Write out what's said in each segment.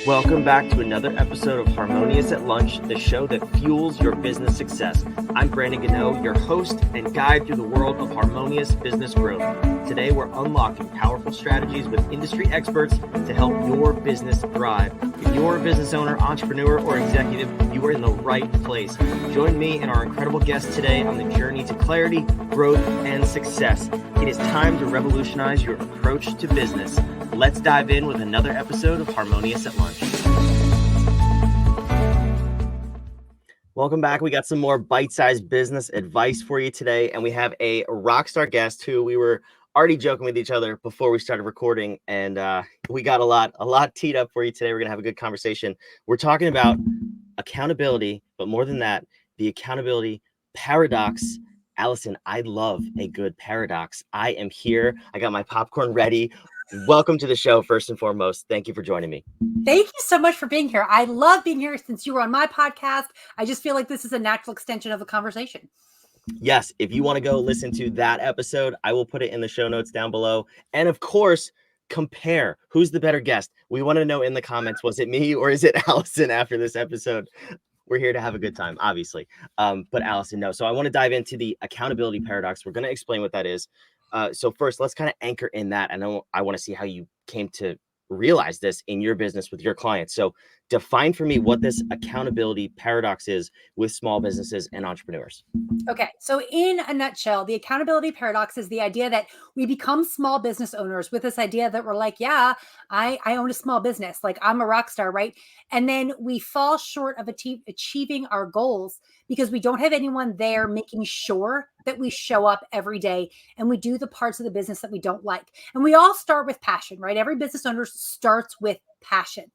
Welcome back to another episode of Harmonious at Lunch, the show that fuels your business success. I'm Brandon Gano, your host and guide through the world of harmonious business growth. Today, we're unlocking powerful strategies with industry experts to help your business thrive. If you're a business owner, entrepreneur, or executive, you are in the right place. Join me and our incredible guest today on the journey to clarity, growth, and success. It is time to revolutionize your approach to business. Let's dive in with another episode of Harmonious at Lunch. Welcome back. We got some more bite-sized business advice for you today, and we have a rock star guest who we were already joking with each other before we started recording, and we got a lot teed up for you today. We're gonna have a good conversation. We're talking about accountability, but more than that, the accountability paradox. Alison, I love a good paradox. I am here. I got my popcorn ready. Welcome to the show, first and foremost. Thank you for joining me. Thank you so much for being here. I love being here since you were on my podcast. I just feel like this is a natural extension of the conversation. Yes, if you want to go listen to that episode, I will put it in the show notes down below. And of course, compare who's the better guest. We want to know in the comments, was it me or is it Alison after this episode? We're here to have a good time, obviously. But Alison, no. So I want to dive into the accountability paradox. We're going to explain what that is. So first, let's kind of anchor in that. I want to see how you came to realize this in your business with your clients. So define for me what this accountability paradox is with small businesses and entrepreneurs. Okay. So in a nutshell, the accountability paradox is the idea that we become small business owners with this idea that we're like, yeah, I own a small business. Like I'm a rock star, right? And then we fall short of achieving our goals because we don't have anyone there making sure that we show up every day and we do the parts of the business that we don't like. And we all start with passion, right? Every business owner starts with passion.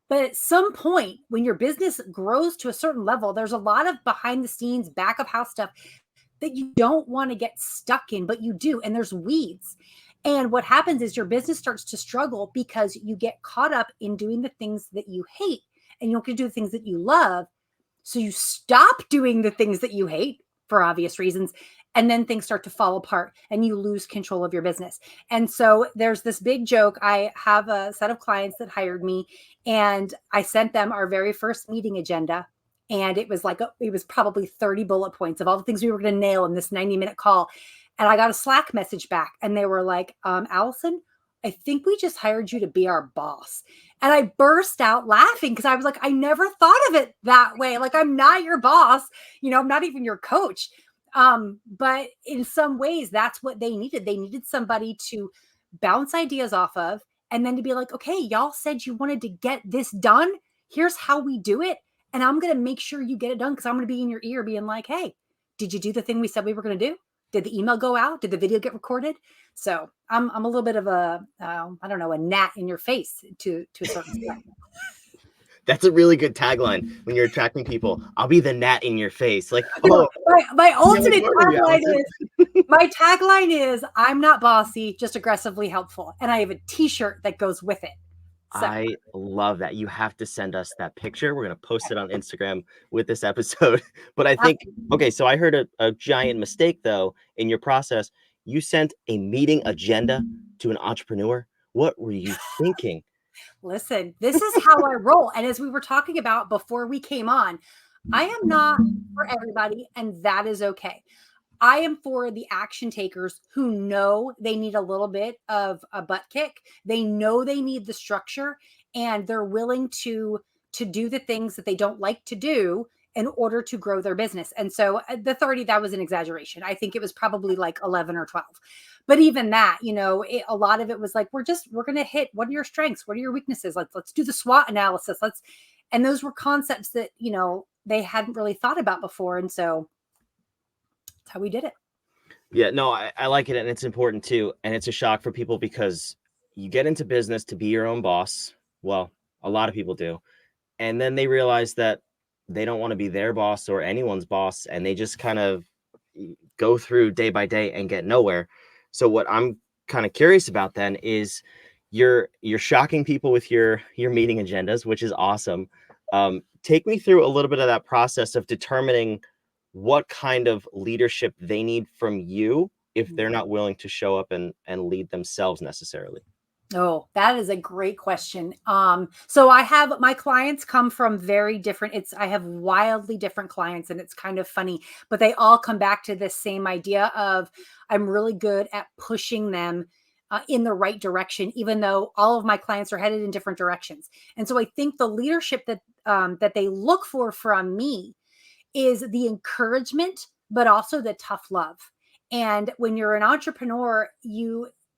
But at some point, when your business grows to a certain level, there's a lot of behind the scenes, back of house stuff that you don't want to get stuck in, but you do. And there's weeds. And what happens is your business starts to struggle because you get caught up in doing the things that you hate and you don't get to do the things that you love. So you stop doing the things that you hate for obvious reasons. And then things start to fall apart and you lose control of your business. And so there's this big joke. I have a set of clients that hired me and I sent them our very first meeting agenda. And it was it was probably 30 bullet points of all the things we were going to nail in this 90-minute call. And I got a Slack message back and they were like, Alison, I think we just hired you to be our boss. And I burst out laughing because I was like, I never thought of it that way. Like, I'm not your boss. I'm not even your coach. But in some ways, that's what they needed. They needed somebody to bounce ideas off of and then to be like, okay, y'all said you wanted to get this done. Here's how we do it. And I'm going to make sure you get it done because I'm going to be in your ear being like, hey, did you do the thing we said we were going to do? Did the email go out? Did the video get recorded? So I'm a little bit of a gnat in your face to a certain extent. That's a really good tagline when you're attracting people. I'll be the gnat in your face. Like, my ultimate tagline is I'm not bossy, just aggressively helpful. And I have a t-shirt that goes with it. So. I love that. You have to send us that picture. We're going to post it on Instagram with this episode. But I think, okay, so I heard a giant mistake though in your process. You sent a meeting agenda to an entrepreneur. What were you thinking? Listen, this is how I roll. And as we were talking about before we came on, I am not for everybody, and that is okay. I am for the action takers who know they need a little bit of a butt kick. They know they need the structure, and they're willing to do the things that they don't like to do in order to grow their business. And so the 30, that was an exaggeration. I think it was probably like 11 or 12. But even that, a lot of it was like, we're going to hit, what are your strengths? What are your weaknesses? Let's do the SWOT analysis. And those were concepts that, they hadn't really thought about before. And so that's how we did it. Yeah, no, I like it. And it's important too. And it's a shock for people because you get into business to be your own boss. Well, a lot of people do. And then they realize that they don't want to be their boss or anyone's boss. And they just kind of go through day by day and get nowhere. So what I'm kind of curious about then is you're shocking people with your meeting agendas, which is awesome. Take me through a little bit of that process of determining what kind of leadership they need from you if they're not willing to show up and lead themselves necessarily. Oh, that is a great question. So I have my clients come from very different, I have wildly different clients, and it's kind of funny, but they all come back to this same idea of I'm really good at pushing them in the right direction, even though all of my clients are headed in different directions. And so I think the leadership that they look for from me is the encouragement, but also the tough love. And when you're an entrepreneur,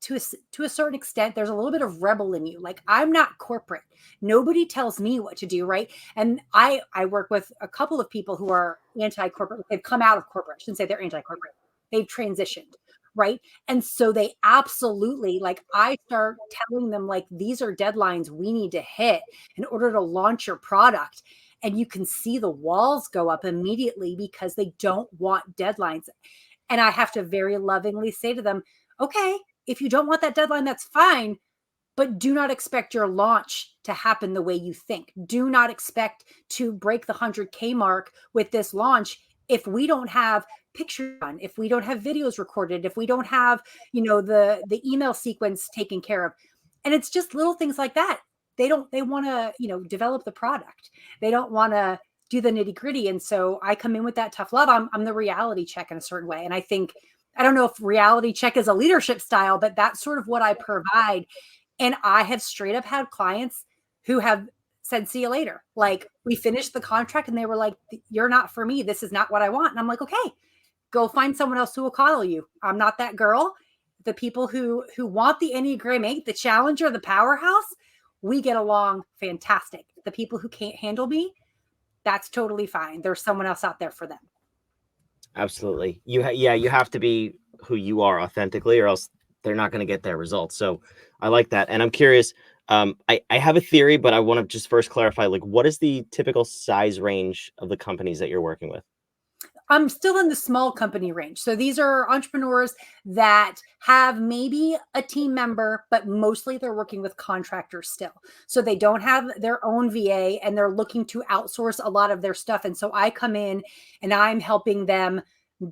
to a certain extent, there's a little bit of rebel in you. Like, I'm not corporate. Nobody tells me what to do, right? And I work with a couple of people who are anti-corporate. They've come out of corporate. I shouldn't say they're anti-corporate. They've transitioned, right? And so they absolutely, like, I start telling them, like, these are deadlines we need to hit in order to launch your product, and you can see the walls go up immediately because they don't want deadlines. And I have to very lovingly say to them, okay, if you don't want that deadline, that's fine, but do not expect your launch to happen the way you think. Do not expect to break the 100K mark with this launch if we don't have pictures done, if we don't have videos recorded, if we don't have, the email sequence taken care of. And it's just little things like that. They want to, develop the product. They don't want to do the nitty gritty. And so I come in with that tough love. I'm the reality check in a certain way. And I think, I don't know if reality check is a leadership style, but that's sort of what I provide. And I have straight up had clients who have said, see you later. Like, we finished the contract and they were like, you're not for me. This is not what I want. And I'm like, okay, go find someone else who will call you. I'm not that girl. The people who want the Enneagram 8, the challenger, the powerhouse, we get along fantastic. The people who can't handle me, that's totally fine. There's someone else out there for them. Absolutely. You have to be who you are authentically, or else they're not going to get their results. So I like that. And I'm curious, I have a theory, but I want to just first clarify, like, what is the typical size range of the companies that you're working with? I'm still in the small company range. So these are entrepreneurs that have maybe a team member, but mostly they're working with contractors still. So they don't have their own VA and they're looking to outsource a lot of their stuff. And so I come in and I'm helping them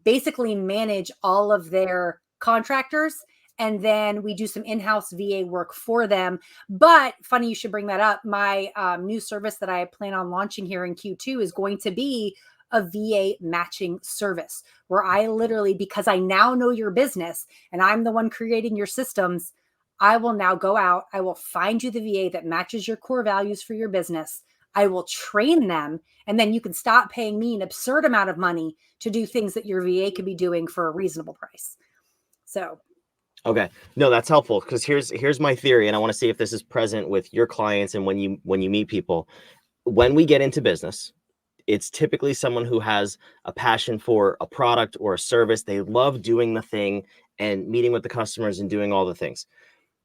basically manage all of their contractors. And then we do some in-house VA work for them. But funny you should bring that up. My new service that I plan on launching here in Q2 is going to be a VA matching service where I literally, because I now know your business and I'm the one creating your systems, I will now go out, I will find you the VA that matches your core values for your business. I will train them, and then you can stop paying me an absurd amount of money to do things that your VA could be doing for a reasonable price. So Okay. No, that's helpful, because here's my theory, and I want to see if this is present with your clients and when you meet people. When we get into business, it's typically someone who has a passion for a product or a service. They love doing the thing and meeting with the customers and doing all the things.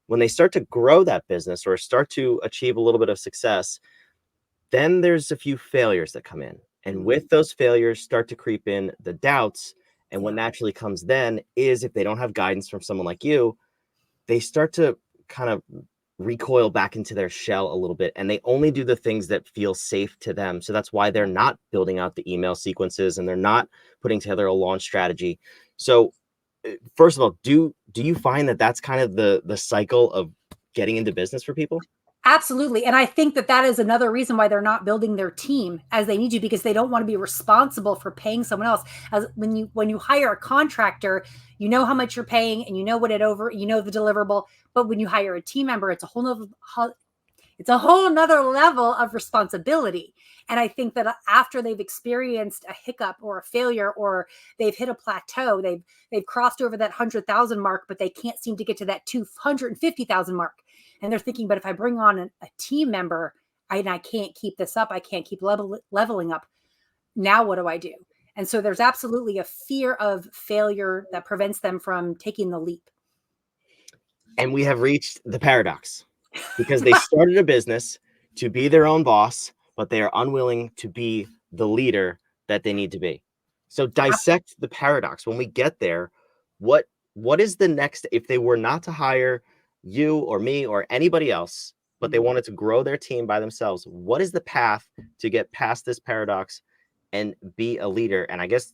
When they start to grow that business or start to achieve a little bit of success, then there's a few failures that come in. And with those failures start to creep in the doubts. And what naturally comes then is, if they don't have guidance from someone like you, they start to kind of recoil back into their shell a little bit, and they only do the things that feel safe to them. So that's why they're not building out the email sequences and they're not putting together a launch strategy. So first of all, do you find that that's kind of the cycle of getting into business for people? absolutely. And I think that is another reason why they're not building their team as they need to, because they don't want to be responsible for paying someone else. As when you hire a contractor, you know how much you're paying and you know you know the deliverable. But when you hire a team member, it's a whole nother level of responsibility. And I think that after they've experienced a hiccup or a failure, or they've hit a plateau, they've crossed over that 100,000 mark, but they can't seem to get to that 250,000 mark. And they're thinking, but if I bring on a team member, I can't keep this up. I can't keep leveling up. Now what do I do? And so there's absolutely a fear of failure that prevents them from taking the leap. And we have reached the paradox, because they started a business to be their own boss, but they are unwilling to be the leader that they need to be. So dissect the paradox. When we get there, what is the next, if they were not to hire you or me or anybody else, but they wanted to grow their team by themselves, what is the path to get past this paradox and be a leader? And I guess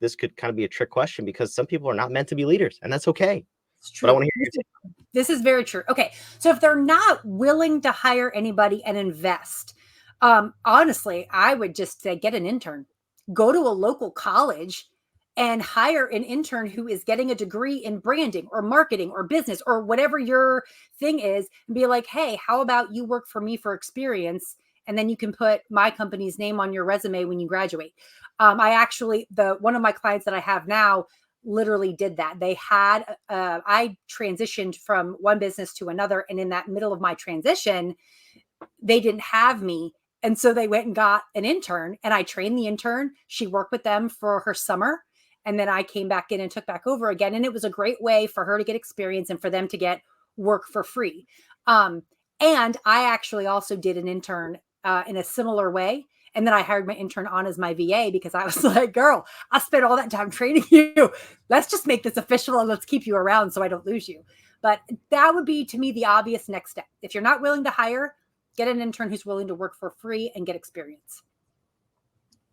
this could kind of be a trick question, because some people are not meant to be leaders, and that's okay. It's but I true. want to hear your take. This is very true. Okay. So if they're not willing to hire anybody and invest, honestly, I would just say get an intern, go to a local college and hire an intern who is getting a degree in branding or marketing or business or whatever your thing is, and be like, hey, how about you work for me for experience? And then you can put my company's name on your resume when you graduate. I actually, one of my clients that I have now literally did that. They had, I transitioned from one business to another. And in that middle of my transition, they didn't have me. And so they went and got an intern, and I trained the intern. She worked with them for her summer. And then I came back in and took back over again. And it was a great way for her to get experience and for them to get work for free. Um, and I actually also did an intern in a similar way. And then I hired my intern on as my VA because I was like, girl, I spent all that time training you. Let's just make this official and let's keep you around so I don't lose you. But that would be, to me, the obvious next step. If you're not willing to hire, get an intern who's willing to work for free and get experience.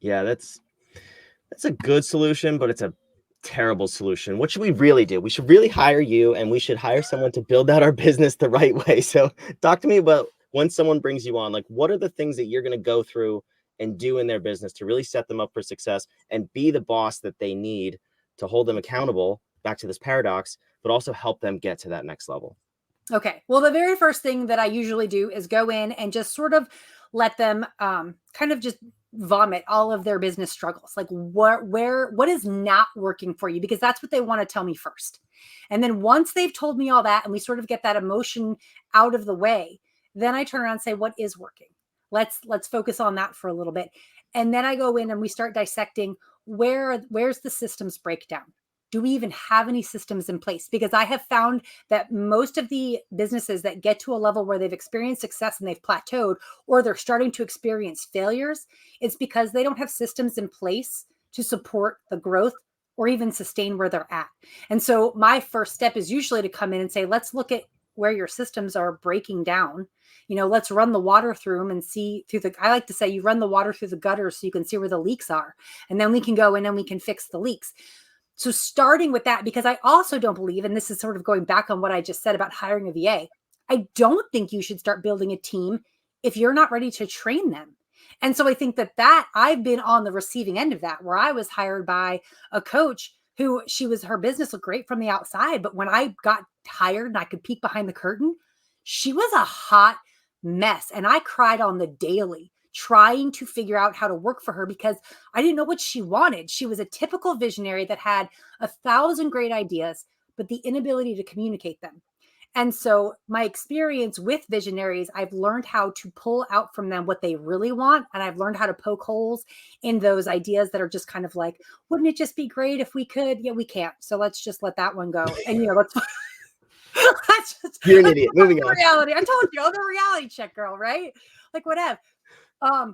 Yeah, that's a good solution, but it's a terrible solution. What should we really do? We should really hire you, and we should hire someone to build out our business the right way. So talk to me about when someone brings you on, like, what are the things that you're going to go through and do in their business to really set them up for success and be the boss that they need to hold them accountable, back to this paradox, but also help them get to that next level? Okay. Well, the very first thing that I usually do is go in and just sort of let them kind of just vomit all of their business struggles. Like what is not working for you? Because that's what they want to tell me first. And then once they've told me all that and we sort of get that emotion out of the way, then I turn around and say, what is working? Let's focus on that for a little bit. And then I go in and we start dissecting where's the systems breakdown. Do we even have any systems in place? Because I have found that most of the businesses that get to a level where they've experienced success and they've plateaued, or they're starting to experience failures, it's because they don't have systems in place to support the growth or even sustain where they're at. And so my first step is usually to come in and say, let's look at where your systems are breaking down. Let's run the water through them and see I like to say you run the water through the gutters so you can see where the leaks are. And then we can go in and we can fix the leaks. So starting with that, because I also don't believe, and this is sort of going back on what I just said about hiring a VA, I don't think you should start building a team if you're not ready to train them. And so I think that I've been on the receiving end of that, where I was hired by a coach who her business looked great from the outside. But when I got hired and I could peek behind the curtain, she was a hot mess. And I cried on the daily trying to figure out how to work for her because I didn't know what she wanted. She was a typical visionary that had 1,000 great ideas, but the inability to communicate them. And so my experience with visionaries, I've learned how to pull out from them what they really want. And I've learned how to poke holes in those ideas that are just kind of like, wouldn't it just be great if we could? Yeah, we can't. So let's just let that one go. And, let's You're an idiot. Moving on. Reality. I told you, I'm a reality check girl, right? Like whatever.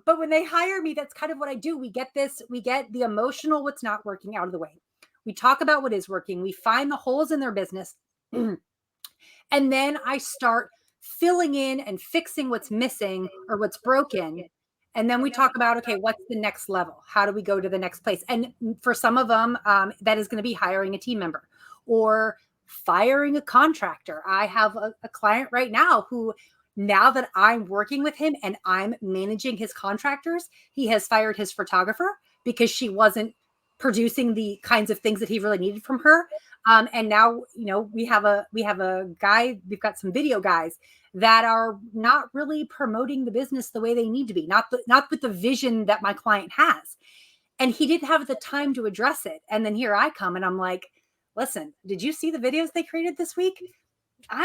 But when they hire me, that's kind of what I do. We get the emotional, what's not working out of the way. We talk about what is working. We find the holes in their business. And then I start filling in and fixing what's missing or what's broken. And then we talk about, okay, what's the next level? How do we go to the next place? And for some of them, that is going to be hiring a team member or firing a contractor. I have a client right now who, now that I'm working with him and I'm managing his contractors, he has fired his photographer because she wasn't producing the kinds of things that he really needed from her. And now, we have a guy, we've got some video guys that are not really promoting the business the way they need to be, not with the vision that my client has. And he didn't have the time to address it. And then here I come and I'm like, listen, did you see the videos they created this week?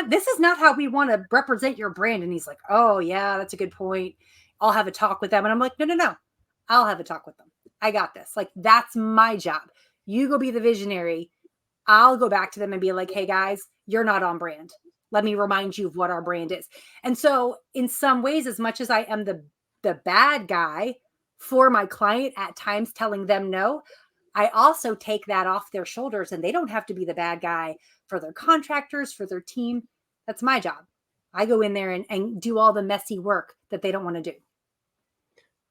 This is not how we want to represent your brand. And he's like, oh yeah, that's a good point. I'll have a talk with them. And I'm like, no. I'll have a talk with them. I got this. Like, that's my job. You go be the visionary. I'll go back to them and be like, hey guys, you're not on brand. Let me remind you of what our brand is. And so in some ways, as much as I am the bad guy for my client at times telling them no, I also take that off their shoulders and they don't have to be the bad guy for their contractors, for their team. That's my job. I go in there and do all the messy work that they don't want to do.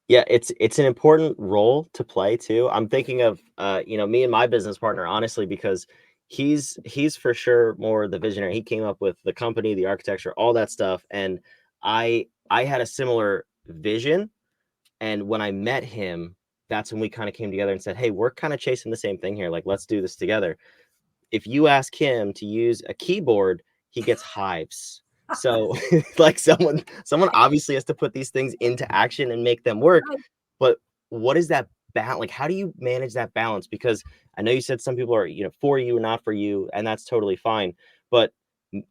Yeah, it's an important role to play too. I'm thinking of me and my business partner, honestly, because he's for sure more the visionary. He came up with the company, the architecture, all that stuff. And I had a similar vision. And when I met him, that's when we kind of came together and said, hey, we're kind of chasing the same thing here. Like, let's do this together. If you ask him to use a keyboard, he gets hives. So like someone obviously has to put these things into action and make them work. Right. But what is that balance? Like, how do you manage that balance? Because I know you said some people are, for you or not for you, and that's totally fine. But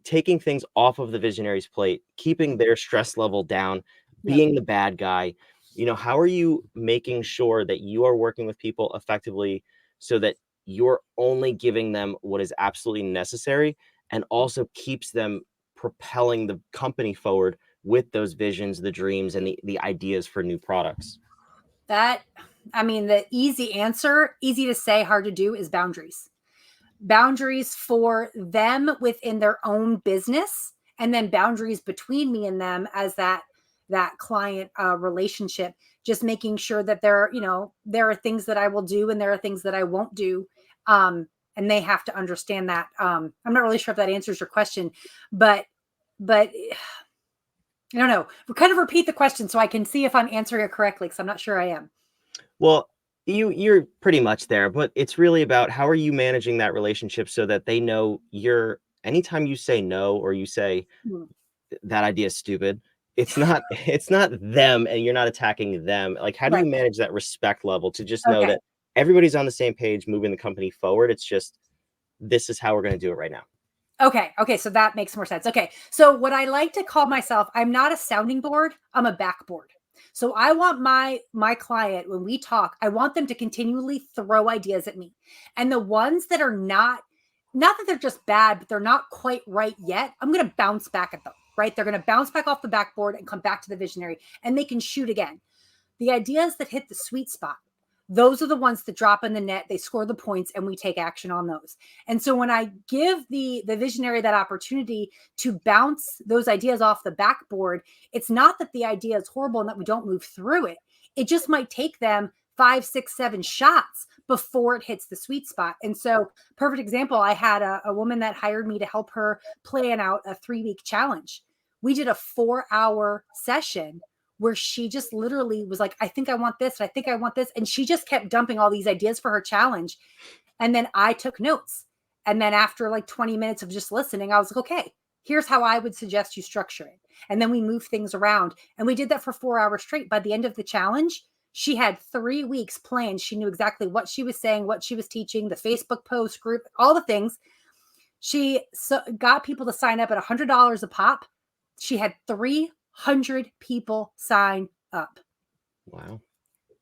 taking things off of the visionary's plate, keeping their stress level down, Yep. being the bad guy, how are you making sure that you are working with people effectively so that you're only giving them what is absolutely necessary and also keeps them propelling the company forward with those visions, the dreams, and the ideas for new products? The easy answer, easy to say, hard to do, is boundaries. Boundaries for them within their own business, and then boundaries between me and them as that client relationship. Just making sure that there are things that I will do and there are things that I won't do. And they have to understand that. I'm not really sure if that answers your question, but I don't know. Kind of repeat the question so I can see if I'm answering it correctly, because I'm not sure I am. Well, you're pretty much there, but it's really about how are you managing that relationship so that they know anytime you say no or you say Hmm. that idea is stupid, it's not them and you're not attacking them. Like, how do you Right. manage that respect level to just know Okay. that everybody's on the same page, moving the company forward? It's just, this is how we're going to do it right now. Okay. So that makes more sense. Okay. So what I like to call myself, I'm not a sounding board, I'm a backboard. So I want my client, when we talk, I want them to continually throw ideas at me. And the ones that are not that they're just bad, but they're not quite right yet, I'm going to bounce back at them, right? They're going to bounce back off the backboard and come back to the visionary, and they can shoot again. The ideas that hit the sweet spot, those are the ones that drop in the net, they score the points, and we take action on those. And so when I give the visionary that opportunity to bounce those ideas off the backboard, it's not that the idea is horrible and that we don't move through it. It just might take them 5, 6, 7 shots before it hits the sweet spot. And so, perfect example, I had a woman that hired me to help her plan out a 3-week challenge. We did a 4-hour session where she just literally was like, I think I want this, and I think I want this. And she just kept dumping all these ideas for her challenge. And then I took notes. And then after like 20 minutes of just listening, I was like, okay, here's how I would suggest you structure it. And then we moved things around. And we did that for 4 hours straight. By the end of the challenge, she had 3 weeks planned. She knew exactly what she was saying, what she was teaching, the Facebook post group, all the things. She got people to sign up at $100 a pop. She had 300 people sign up. Wow.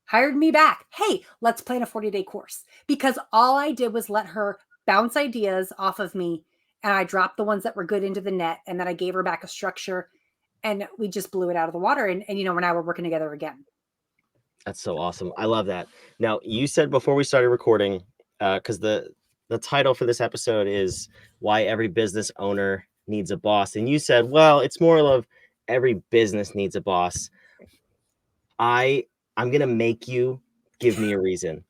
Hired me back. Hey, let's plan a 40-day course. Because all I did was let her bounce ideas off of me, and I dropped the ones that were good into the net, and then I gave her back a structure, and we just blew it out of the water. And now we're working together again. That's so awesome. I love that. Now, you said before we started recording, because the title for this episode is Why Every Business Owner Needs a Boss. And you said, well, it's more of every business needs a boss. I'm going to make you give me a reason.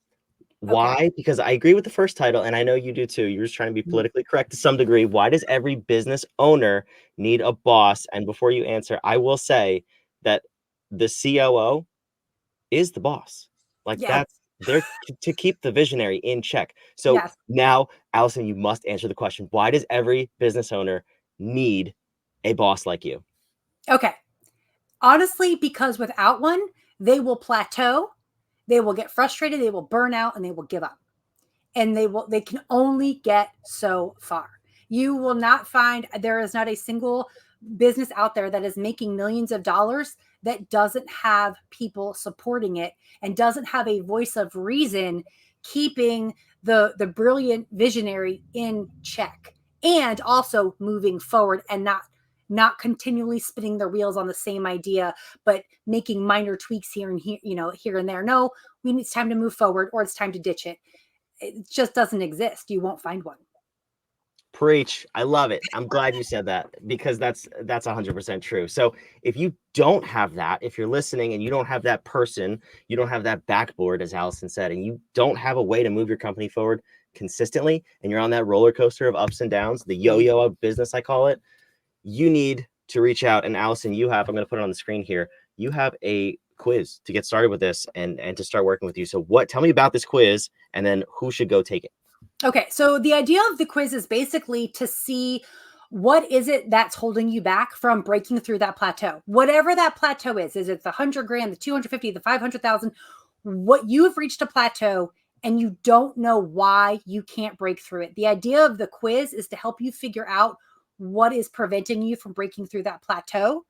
Why? Okay. Because I agree with the first title, and I know you do too. You're just trying to be politically correct to some degree. Why does every business owner need a boss? And before you answer, I will say that the COO is the boss. Like, Yes. that's there to keep the visionary in check. So Yes. now, Alison, you must answer the question. Why does every business owner need a boss like you? Okay. Honestly, because without one, they will plateau, they will get frustrated, they will burn out, and they will give up. And they can only get so far. You will not find, there is not a single business out there that is making millions of dollars that doesn't have people supporting it and doesn't have a voice of reason keeping the brilliant visionary in check, and also moving forward, and not continually spinning their wheels on the same idea, but making minor tweaks here and here, here and there. No, it's time to move forward, or it's time to ditch it. It just doesn't exist. You won't find one. Preach. I love it. I'm glad you said that, because that's 100% true. So if you don't have that, if you're listening and you don't have that person, you don't have that backboard, as Alison said, and you don't have a way to move your company forward, consistently and you're on that roller coaster of ups and downs, the yo-yo of business, I call it, you need to reach out. And Alison, I'm going to put it on the screen here. You have a quiz to get started with this and to start working with you. So tell me about this quiz and then who should go take it. Okay. So the idea of the quiz is basically to see what is it that's holding you back from breaking through that plateau, whatever that plateau is it the 100 grand, the 250, the 500,000, what you have reached a plateau and you don't know why you can't break through it. The idea of the quiz is to help you figure out what is preventing you from breaking through that plateau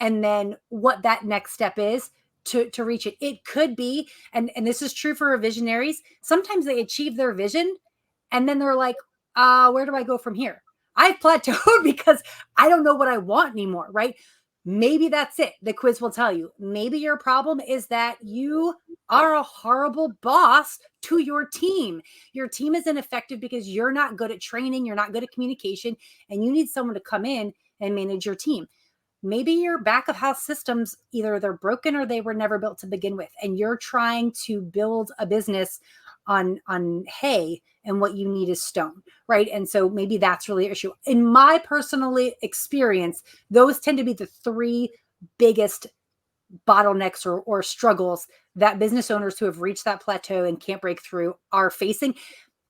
and then what that next step is to reach it. It could be, and this is true for visionaries, sometimes they achieve their vision and then they're like, where do I go from here? I've plateaued because I don't know what I want anymore, right? Maybe that's it. The quiz will tell you. Maybe your problem is that you are a horrible boss to your team. Your team is ineffective because you're not good at training, you're not good at communication, and you need someone to come in and manage your team. Maybe your back of house systems, either they're broken or they were never built to begin with, and you're trying to build a business on hay and what you need is stone, right? And so maybe that's really an issue. In my personal experience, those tend to be the three biggest bottlenecks or struggles that business owners who have reached that plateau and can't break through are facing.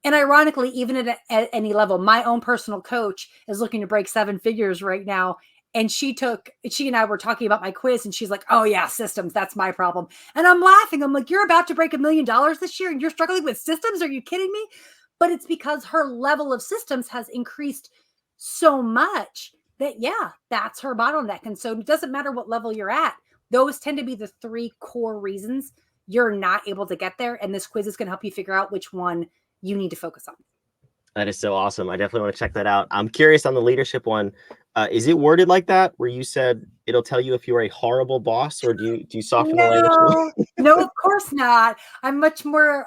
And ironically, even at any level, my own personal coach is looking to break 7 figures right now. And she and I were talking about my quiz and she's like, oh yeah, systems, that's my problem. And I'm laughing. I'm like, you're about to break $1 million this year and you're struggling with systems? Are you kidding me? But it's because her level of systems has increased so much that, yeah, that's her bottleneck. And so it doesn't matter what level you're at. Those tend to be the 3 core reasons you're not able to get there. And this quiz is going to help you figure out which one you need to focus on. That is so awesome. I definitely want to check that out. I'm curious on the leadership one. Is it worded like that where you said it'll tell you if you're a horrible boss, or do you soften the language? No, of course not. I'm much more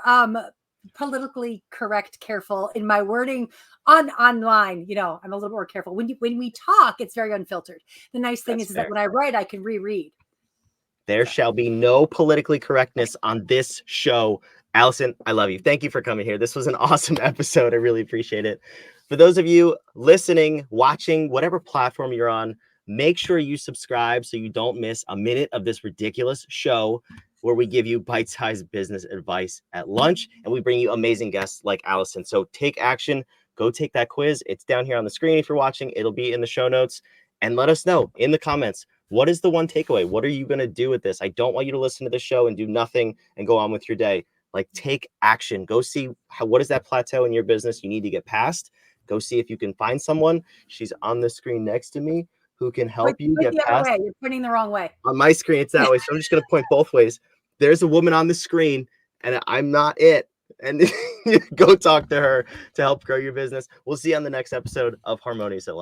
politically correct, careful in my wording online. I'm a little more careful. When we talk, it's very unfiltered. The nice thing is that when I write, I can reread. There shall be no politically correctness on this show. Alison, I love you. Thank you for coming here. This was an awesome episode. I really appreciate it. For those of you listening, watching, whatever platform you're on, make sure you subscribe so you don't miss a minute of this ridiculous show where we give you bite-sized business advice at lunch and we bring you amazing guests like Alison. So take action. Go take that quiz. It's down here on the screen if you're watching. It'll be in the show notes. And let us know in the comments, what is the one takeaway? What are you going to do with this? I don't want you to listen to the show and do nothing and go on with your day. Like, take action. Go see what is that plateau in your business you need to get past. Go see if you can find someone. She's on the screen next to me who can help you get past. Way. You're pointing the wrong way. On my screen, it's that way. So I'm just going to point both ways. There's a woman on the screen, and I'm not it. And go talk to her to help grow your business. We'll see you on the next episode of Harmonious at Lunch.